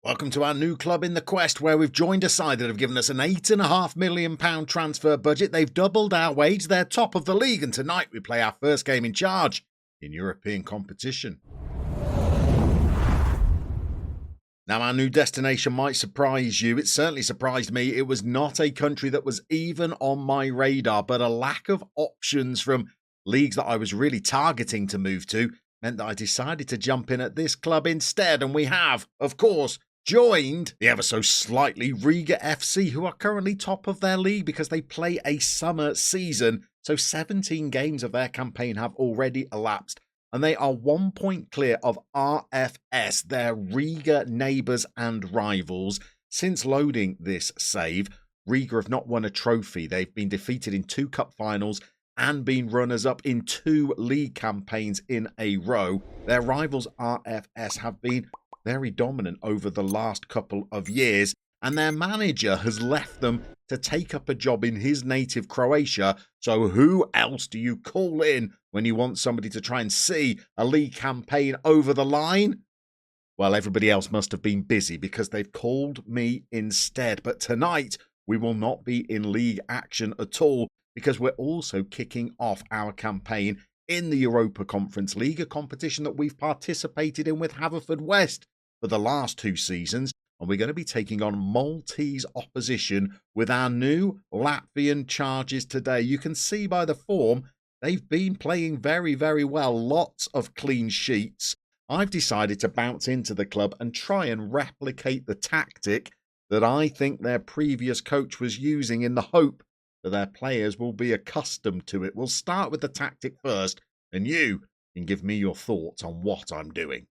Welcome to our new club in the quest, where we've joined a side that have given us an £8.5 million transfer budget. They've doubled our wage, they're top of the league, and tonight we play our first game in charge in European competition. Now, our new destination might surprise you. It certainly surprised me. It was not a country that was even on my radar, but a lack of options from leagues that I was really targeting to move to meant that I decided to jump in at this club instead, and we have, of course, joined the ever so slightly Riga FC, who are currently top of their league because they play a summer season. So 17 games of their campaign have already elapsed, and they are 1 point clear of RFS, their Riga neighbours and rivals. Since loading this save, Riga have not won a trophy. They've been defeated in 2 cup finals and been runners-up in 2 league campaigns in a row. Their rivals RFS have been very dominant over the last couple of years, and their manager has left them to take up a job in his native Croatia. So who else do you call in when you want somebody to try and see a league campaign over the line? Well, everybody else must have been busy because they've called me instead. But tonight we will not be in league action at all, because we're also kicking off our campaign in the Europa Conference League, a competition that we've participated in with Haverfordwest for the last 2 seasons, and we're going to be taking on Maltese opposition with our new Latvian charges today. You can see by the form, they've been playing very, very well. Lots of clean sheets. I've decided to bounce into the club and try and replicate the tactic that I think their previous coach was using, in the hope that their players will be accustomed to it. We'll start with the tactic first, and you can give me your thoughts on what I'm doing.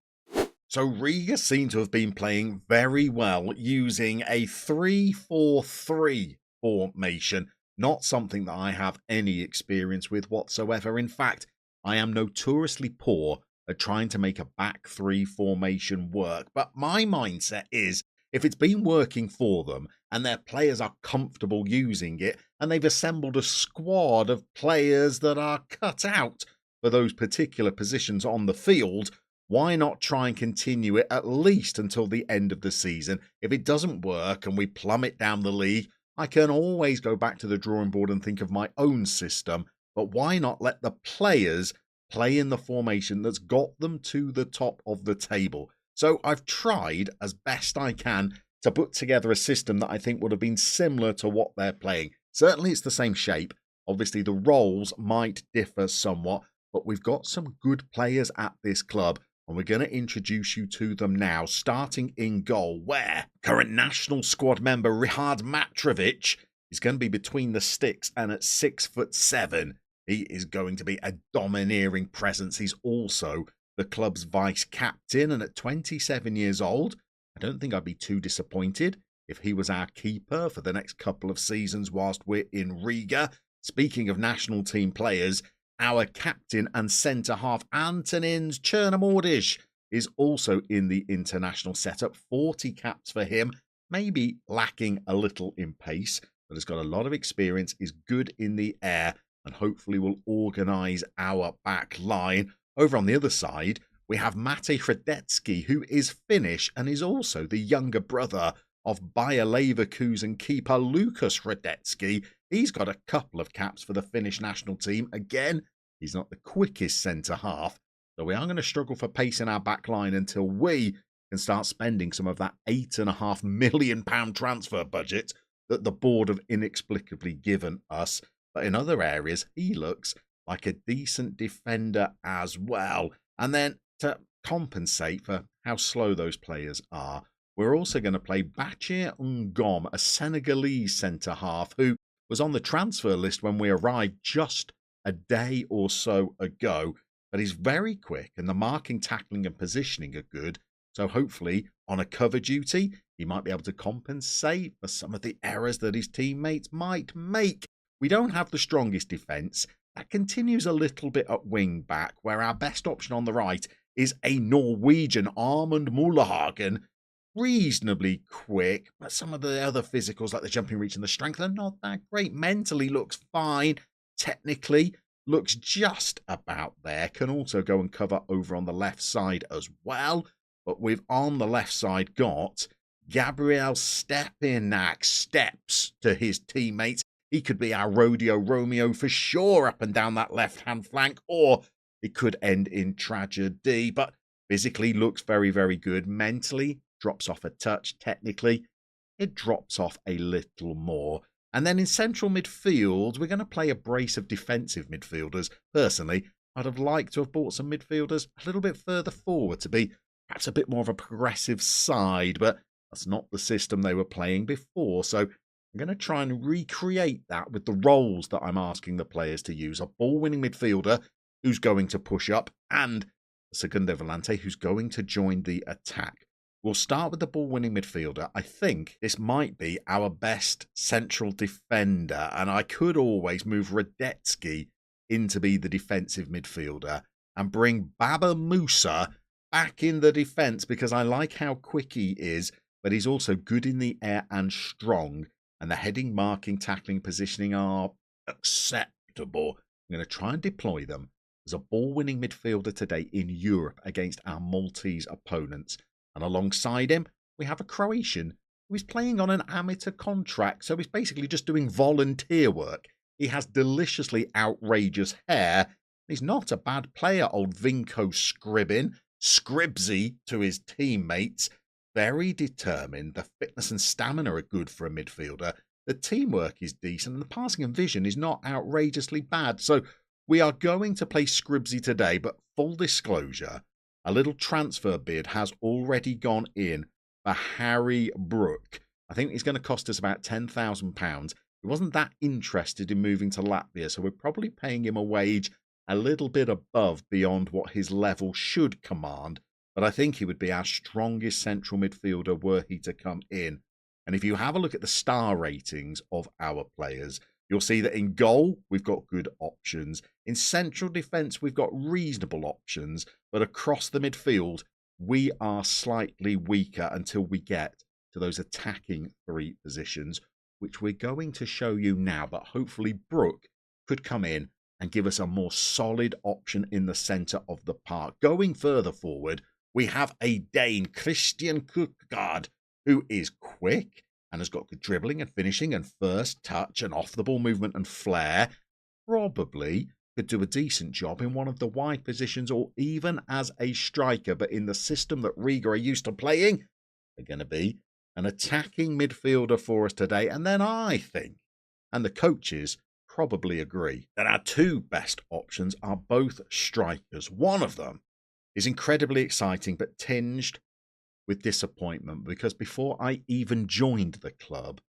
So Riga seem to have been playing very well using a 3-4-3 formation, not something that I have any experience with whatsoever. In fact, I am notoriously poor at trying to make a back 3 formation work. But my mindset is, if it's been working for them and their players are comfortable using it, and they've assembled a squad of players that are cut out for those particular positions on the field, why not try and continue it at least until the end of the season? If it doesn't work and we plummet down the league, I can always go back to the drawing board and think of my own system. But why not let the players play in the formation that's got them to the top of the table? So I've tried as best I can to put together a system that I think would have been similar to what they're playing. Certainly it's the same shape. Obviously the roles might differ somewhat, but we've got some good players at this club, and we're going to introduce you to them now, starting in goal, where current national squad member Rihard Matrovic is going to be between the sticks, and at 6'7", he is going to be a domineering presence. He's also the club's vice captain, and at 27 years old, I don't think I'd be too disappointed if he was our keeper for the next couple of seasons whilst we're in Riga. Speaking of national team players, our captain and centre-half Antonin Chernomordic is also in the international setup. 40 caps for him, maybe lacking a little in pace, but has got a lot of experience, is good in the air, and hopefully will organise our back line. Over on the other side, we have Mate Hradecki, who is Finnish and is also the younger brother of Bayer Leverkusen keeper Lukas Hradecki. He's got a couple of caps for the Finnish national team. Again, he's not the quickest centre-half, so we are going to struggle for pace in our back line until we can start spending some of that £8.5 million transfer budget that the board have inexplicably given us. But in other areas, he looks like a decent defender as well. And then to compensate for how slow those players are, we're also going to play Bachir Ngom, a Senegalese centre-half who was on the transfer list when we arrived just a day or so ago. But he's very quick, and the marking, tackling and positioning are good. So hopefully on a cover duty, he might be able to compensate for some of the errors that his teammates might make. We don't have the strongest defence. That continues a little bit at wing back, where our best option on the right is a Norwegian, Armand Mullahagen. Reasonably quick, but some of the other physicals like the jumping reach and the strength are not that great. Mentally looks fine. Technically looks just about there. Can also go and cover over on the left side as well. But we've on the left side got Gabriel Stepinac steps to his teammates. He could be our Rodeo Romeo for sure up and down that left-hand flank, or it could end in tragedy. But physically looks very, very good. Mentally, drops off a touch. Technically, it drops off a little more. And then in central midfield, we're going to play a brace of defensive midfielders. Personally, I'd have liked to have bought some midfielders a little bit further forward to be perhaps a bit more of a progressive side, but that's not the system they were playing before. So I'm going to try and recreate that with the roles that I'm asking the players to use. A ball-winning midfielder who's going to push up, and a segundo volante who's going to join the attack. We'll start with the ball-winning midfielder. I think this might be our best central defender, and I could always move Radetzky in to be the defensive midfielder and bring Baba Musa back in the defence because I like how quick he is, but he's also good in the air and strong, and the heading, marking, tackling, positioning are acceptable. I'm going to try and deploy them as a ball-winning midfielder today in Europe against our Maltese opponents. And alongside him, we have a Croatian who is playing on an amateur contract, so he's basically just doing volunteer work. He has deliciously outrageous hair. He's not a bad player, old Vinko Skribin. Scribsy to his teammates. Very determined. The fitness and stamina are good for a midfielder. The teamwork is decent, and the passing and vision is not outrageously bad. So we are going to play Scribsy today, but full disclosure, a little transfer bid has already gone in for Harry Brook. I think it's going to cost us about £10,000. He wasn't that interested in moving to Latvia, so we're probably paying him a wage a little bit above beyond what his level should command. But I think he would be our strongest central midfielder were he to come in. And if you have a look at the star ratings of our players, you'll see that in goal, we've got good options. In central defence, we've got reasonable options. But across the midfield, we are slightly weaker until we get to those attacking three positions, which we're going to show you now. But hopefully Brook could come in and give us a more solid option in the centre of the park. Going further forward, we have a Dane, Christian Kukkgaard, who is quick and has got good dribbling and finishing and first touch and off-the-ball movement and flair. Probably could do a decent job in one of the wide positions or even as a striker. But in the system that Riga are used to playing, they're going to be an attacking midfielder for us today. And then I think, and the coaches probably agree, that our two best options are both strikers. One of them is incredibly exciting but tinged with disappointment because before I even joined the club,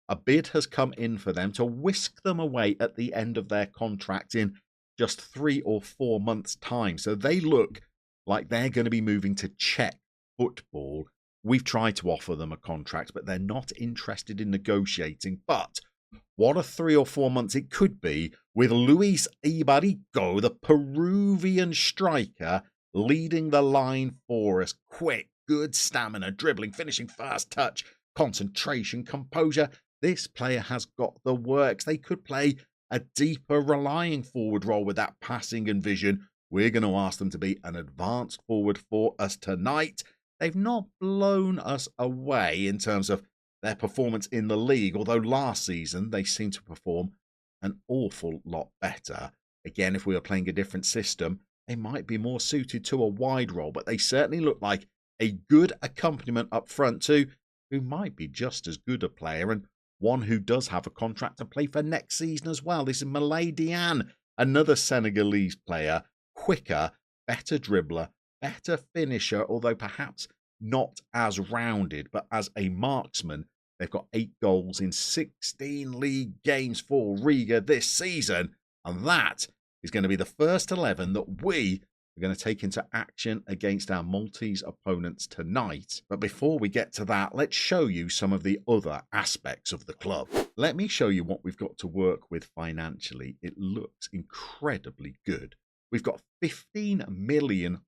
a bid has come in for them to whisk them away at the end of their contract in just 3 or 4 months' time. So they look like they're going to be moving to Czech football. We've tried to offer them a contract, but they're not interested in negotiating. But what a 3 or 4 months it could be with Luis Ibarico, the Peruvian striker, leading the line for us. Quick, good stamina, dribbling, finishing, fast touch, concentration, composure. This player has got the works. They could play a deeper relying forward role with that passing and vision. We're going to ask them to be an advanced forward for us tonight. They've not blown us away in terms of their performance in the league, although last season they seemed to perform an awful lot better. Again, if we were playing a different system, they might be more suited to a wide role, but they certainly look like a good accompaniment up front to who might be just as good a player and one who does have a contract to play for next season as well. This is Malay Diane, another Senegalese player, quicker, better dribbler, better finisher, although perhaps not as rounded, but as a marksman, they've got 8 goals in 16 league games for Riga this season, and that is going to be the first 11 that we are going to take into action against our Maltese opponents tonight. But before we get to that, let's show you some of the other aspects of the club. Let me show you what we've got to work with financially. It looks incredibly good. We've got £15 million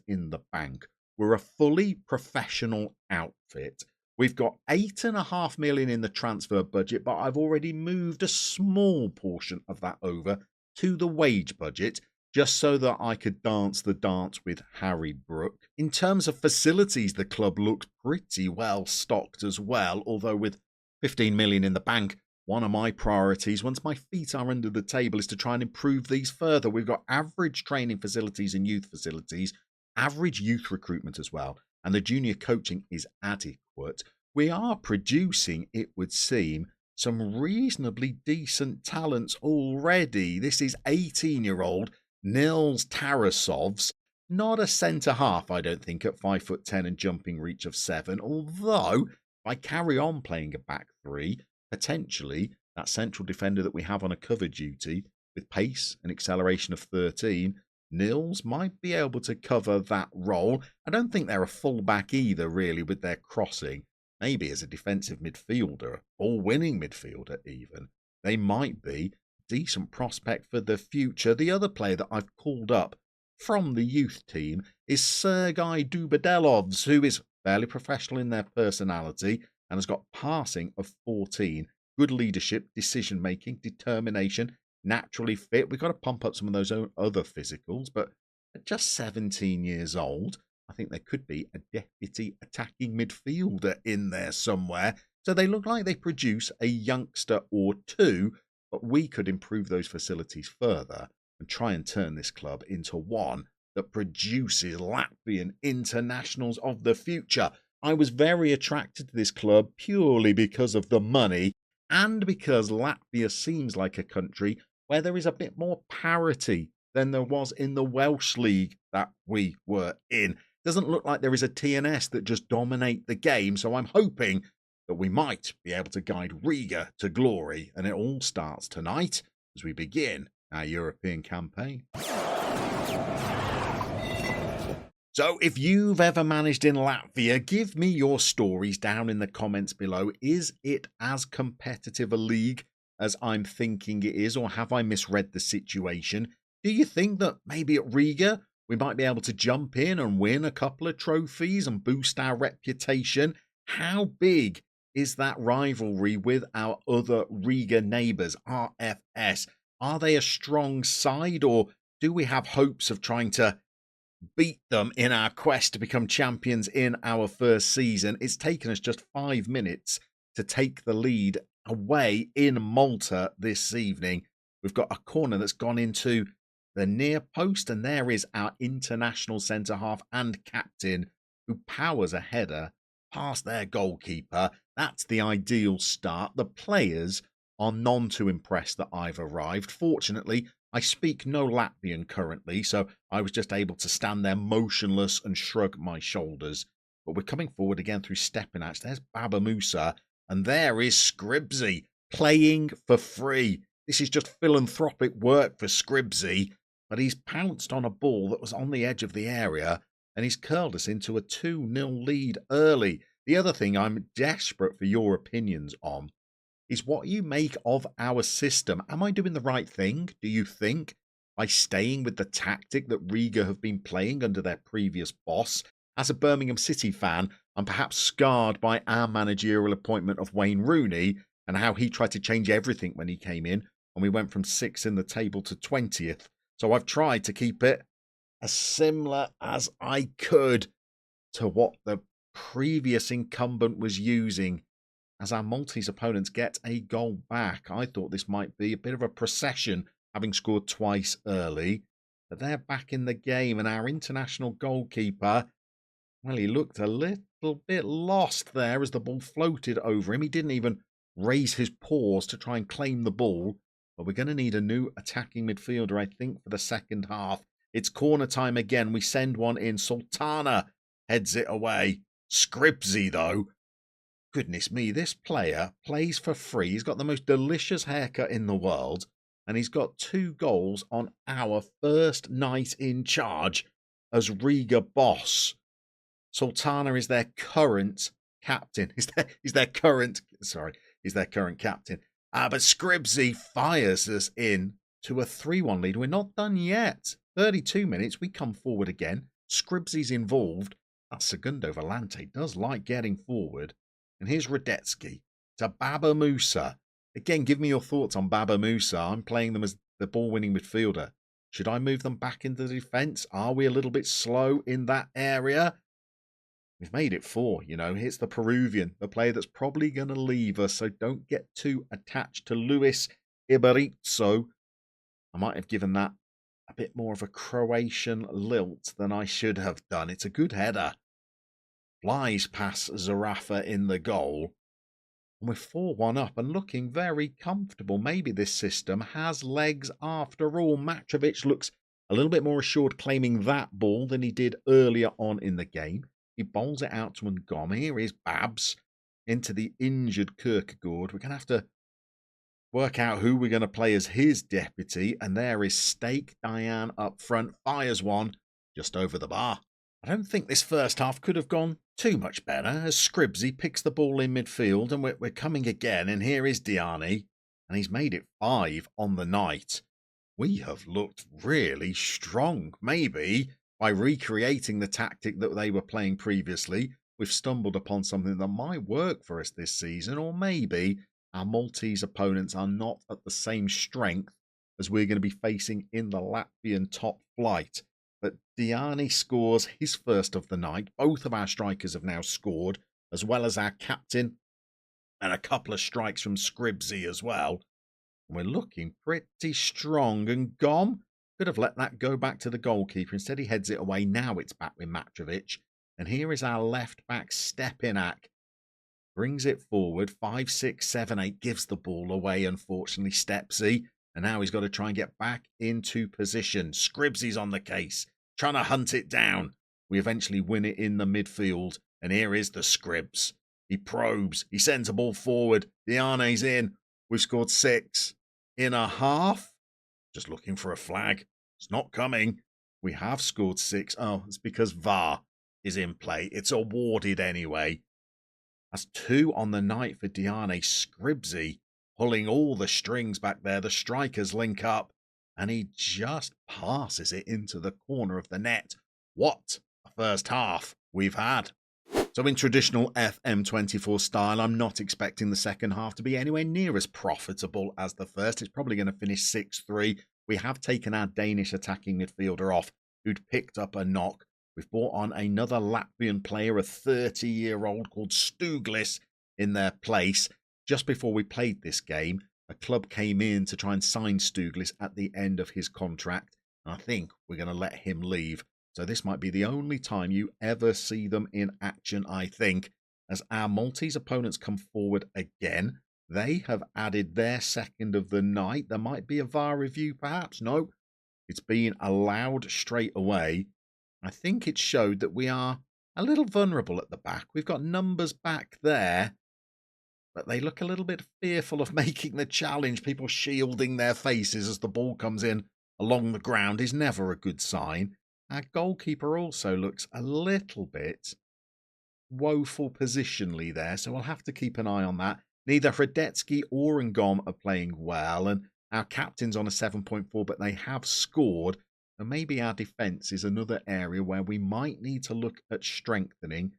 in the bank. We're a fully professional outfit. We've got £8.5 million in the transfer budget, but I've already moved a small portion of that over to the wage budget. just so that I could dance the dance with Harry Brook. In terms of facilities, the club looks pretty well stocked as well, although with 15 million in the bank, one of my priorities, once my feet are under the table, is to try and improve these further. We've got average training facilities and youth facilities, average youth recruitment as well, and the junior coaching is adequate. We are producing, it would seem, some reasonably decent talents already. This is 18-year-old Nils Tarasovs, not a centre-half, I don't think, at 5'10" and jumping reach of 7, although if I carry on playing a back three, potentially that central defender that we have on a cover duty with pace and acceleration of 13, Nils might be able to cover that role. I don't think they're a full-back either, really, with their crossing. Maybe as a defensive midfielder, ball-winning midfielder even. They might be a decent prospect for the future. The other player that I've called up from the youth team is Sergei Dubadelovs, who is fairly professional in their personality and has got passing of 14. Good leadership, decision-making, determination, naturally fit. We've got to pump up some of those other physicals, but at just 17 years old, I think there could be a deputy attacking midfielder in there somewhere. So they look like they produce a youngster or two, but we could improve those facilities further and try and turn this club into one that produces Latvian internationals of the future. I was very attracted to this club purely because of the money and because Latvia seems like a country where there is a bit more parity than there was in the Welsh League that we were in. Doesn't look like there is a TNS that just dominate the game, so I'm hoping that we might be able to guide Riga to glory, and it all starts tonight as we begin our European campaign. So if you've ever managed in Latvia, give me your stories down in the comments below. Is it as competitive a league as I'm thinking it is, or have I misread the situation? Do you think that maybe at Riga we might be able to jump in and win a couple of trophies and boost our reputation? How big is that rivalry with our other Riga neighbours, RFS? Are they a strong side, or do we have hopes of trying to beat them in our quest to become champions in our first season? It's taken us just 5 minutes to take the lead away in Malta this evening. We've got a corner that's gone into the near post, and there is our international centre-half and captain who powers a header past their goalkeeper. That's the ideal start. The players are none too impressed that I've arrived. Fortunately, I speak no Latvian currently, so I was just able to stand there motionless and shrug my shoulders. But we're coming forward again through Stepinac. There's Baba Musa, and there is Scribsy playing for free. This is just philanthropic work for Scribsy, but he's pounced on a ball that was on the edge of the area, and he's curled us into a 2-0 lead early. The other thing I'm desperate for your opinions on is what you make of our system. Am I doing the right thing, do you think, by staying with the tactic that Riga have been playing under their previous boss? As a Birmingham City fan, I'm perhaps scarred by our managerial appointment of Wayne Rooney and how he tried to change everything when he came in, and we went from 6th in the table to 20th. So I've tried to keep it as similar as I could to what the previous incumbent was using. As our Maltese opponents get a goal back, I thought this might be a bit of a procession, having scored twice early. But they're back in the game, and our international goalkeeper, well, he looked a little bit lost there as the ball floated over him. He didn't even raise his paws to try and claim the ball. But we're going to need a new attacking midfielder, I think, for the second half. It's corner time again. We send one in. Sultana heads it away. Scribsy, though. Goodness me, this player plays for free. He's got the most delicious haircut in the world, and he's got 2 goals on our first night in charge as Riga boss. Sultana is their current captain. He's their current captain. But Scribsy fires us in to a 3-1 lead. We're not done yet. 32 minutes, we come forward again. Scribsy's involved. That Segundo Volante does like getting forward. And here's Radetsky to Baba Musa. Again, give me your thoughts on Baba Musa. I'm playing them as the ball-winning midfielder. Should I move them back into the defence? Are we a little bit slow in that area? We've made it 4, you know. Here's the Peruvian, the player that's probably going to leave us, so don't get too attached to Luis Ibarrizo. I might have given that a bit more of a Croatian lilt than I should have done. It's a good header. Flies past Zarafa in the goal. And we're 4-1 up and looking very comfortable. Maybe this system has legs after all. Matrovic looks a little bit more assured claiming that ball than he did earlier on in the game. He bowls it out to Ngoma. Here is Babs into the injured Kierkegaard. We're going to have to work out who we're going to play as his deputy. And there is Stake Diane up front. Fires one just over the bar. I don't think this first half could have gone too much better as Scribsy picks the ball in midfield and we're coming again. And here is Diani and he's made it 5 on the night. We have looked really strong. Maybe by recreating the tactic that they were playing previously, we've stumbled upon something that might work for us this season, or maybe our Maltese opponents are not at the same strength as we're going to be facing in the Latvian top flight. But Diani scores his first of the night. Both of our strikers have now scored, as well as our captain, and a couple of strikes from Scribsy as well. And we're looking pretty strong. And Gom could have let that go back to the goalkeeper. Instead, he heads it away. Now it's back with Matrovic. And here is our left back, Stepinac. Brings it forward. 5, 6, 7, 8. Gives the ball away, unfortunately, Stepsy. And now he's got to try and get back into position. Scribsy's on the case, trying to hunt it down. We eventually win it in the midfield. And here is the Scribs. He probes. He sends a ball forward. Diane's in. We've scored 6 in a half. Just looking for a flag. It's not coming. We have scored 6. Oh, it's because VAR is in play. It's awarded anyway. That's 2 on the night for Diane. Scribsy pulling all the strings back there. The strikers link up and he just passes it into the corner of the net. What a first half we've had. So in traditional FM24 style, I'm not expecting the second half to be anywhere near as profitable as the first. It's probably going to finish 6-3. We have taken our Danish attacking midfielder off, who'd picked up a knock. We've brought on another Latvian player, a 30-year-old called Stuglis, in their place. Just before we played this game, a club came in to try and sign Stuglis at the end of his contract. And I think we're going to let him leave. So this might be the only time you ever see them in action, I think, as our Maltese opponents come forward again. They have added their second of the night. There might be a VAR review, perhaps. No, it's been allowed straight away. I think it showed that we are a little vulnerable at the back. We've got numbers back there, but they look a little bit fearful of making the challenge. People shielding their faces as the ball comes in along the ground is never a good sign. Our goalkeeper also looks a little bit woeful positionally there, so we'll have to keep an eye on that. Neither Hradetsky or Ngom are playing well, and our captain's on a 7.4, but they have scored. And maybe our defence is another area where we might need to look at strengthening.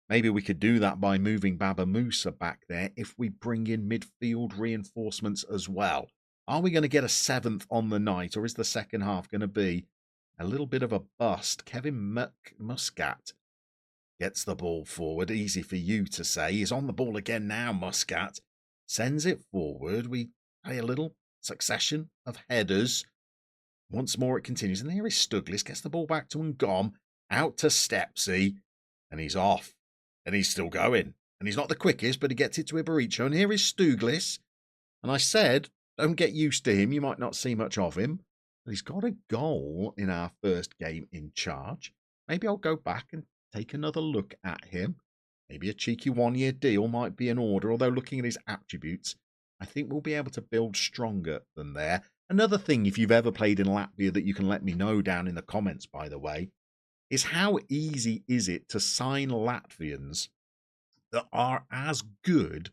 Maybe we could do that by moving Baba Musa back there if we bring in midfield reinforcements as well. Are we going to get a 7th on the night, or is the second half going to be a little bit of a bust? Kevin Muscat gets the ball forward. Easy for you to say. He's on the ball again now, Muscat. Sends it forward. We play a little succession of headers. Once more it continues. And here is Stuglis. Gets the ball back to Ngom. Out to Stepsy. And he's off. And he's still going. And he's not the quickest, but he gets it to Ibaricho. And here is Stuglis. And I said, don't get used to him. You might not see much of him. He's got a goal in our first game in charge. Maybe I'll go back and take another look at him. Maybe a cheeky one-year deal might be in order, although looking at his attributes, I think we'll be able to build stronger than there. Another thing, if you've ever played in Latvia that you can let me know down in the comments, by the way, is how easy is it to sign Latvians that are as good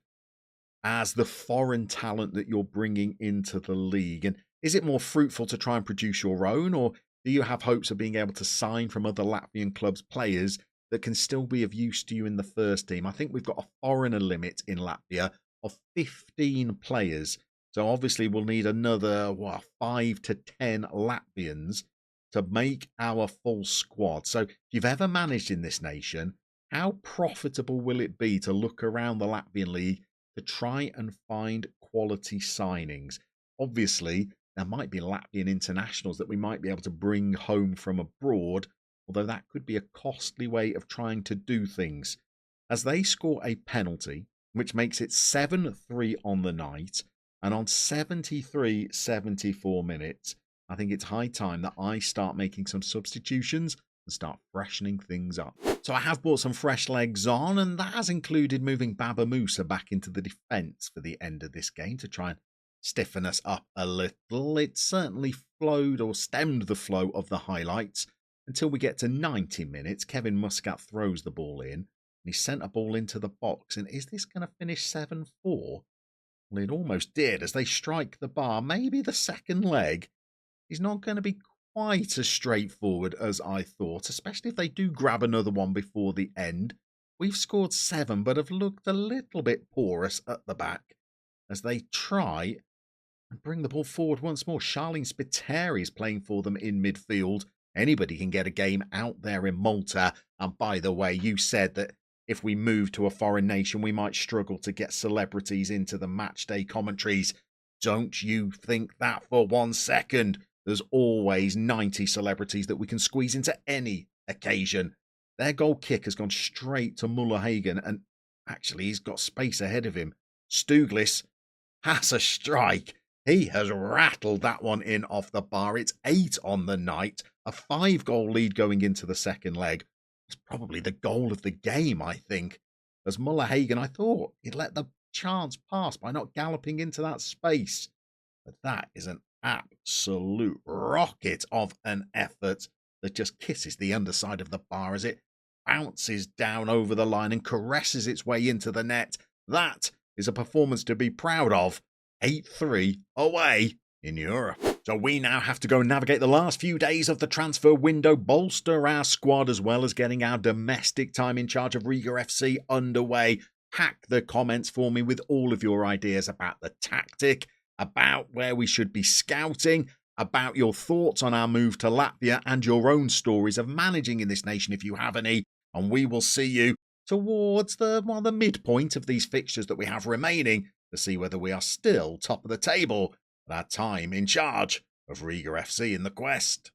as the foreign talent that you're bringing into the league? And is it more fruitful to try and produce your own, or do you have hopes of being able to sign from other Latvian clubs players that can still be of use to you in the first team? I think we've got a foreigner limit in Latvia of 15 players. So obviously we'll need another 5 to 10 Latvians to make our full squad. So if you've ever managed in this nation, how profitable will it be to look around the Latvian league to try and find quality signings? Obviously, there might be Latvian internationals that we might be able to bring home from abroad, although that could be a costly way of trying to do things. As they score a penalty, which makes it 7-3 on the night, and on 74 minutes, I think it's high time that I start making some substitutions and start freshening things up. So I have brought some fresh legs on, and that has included moving Baba Musa back into the defence for the end of this game to try and stiffen us up a little. It certainly flowed or stemmed the flow of the highlights until we get to 90 minutes. Kevin Muscat throws the ball in, and he sent a ball into the box. And is this going to finish 7-4? Well, it almost did as they strike the bar. Maybe the second leg is not going to be quite as straightforward as I thought, especially if they do grab another one before the end. We've scored 7, but have looked a little bit porous at the back as they try and bring the ball forward once more. Charlene Spiteri is playing for them in midfield. Anybody can get a game out there in Malta. And by the way, you said that if we move to a foreign nation, we might struggle to get celebrities into the match day commentaries. Don't you think that for 1 second? There's always 90 celebrities that we can squeeze into any occasion. Their goal kick has gone straight to Muller-Hagen, and actually he's got space ahead of him. Stuglis has a strike. He has rattled that one in off the bar. It's 8 on the night, a 5-goal lead going into the second leg. It's probably the goal of the game, I think. As Muller-Hagen, I thought he'd let the chance pass by not galloping into that space. But that is an absolute rocket of an effort that just kisses the underside of the bar as it bounces down over the line and caresses its way into the net. That is a performance to be proud of. 8-3 away in Europe. So we now have to go and navigate the last few days of the transfer window, bolster our squad as well as getting our domestic time in charge of Riga FC underway. Pack the comments for me with all of your ideas about the tactic, about where we should be scouting, about your thoughts on our move to Latvia and your own stories of managing in this nation if you have any. And we will see you towards the midpoint of these fixtures that we have remaining to see whether we are still top of the table at our time in charge of Riga FC in the quest.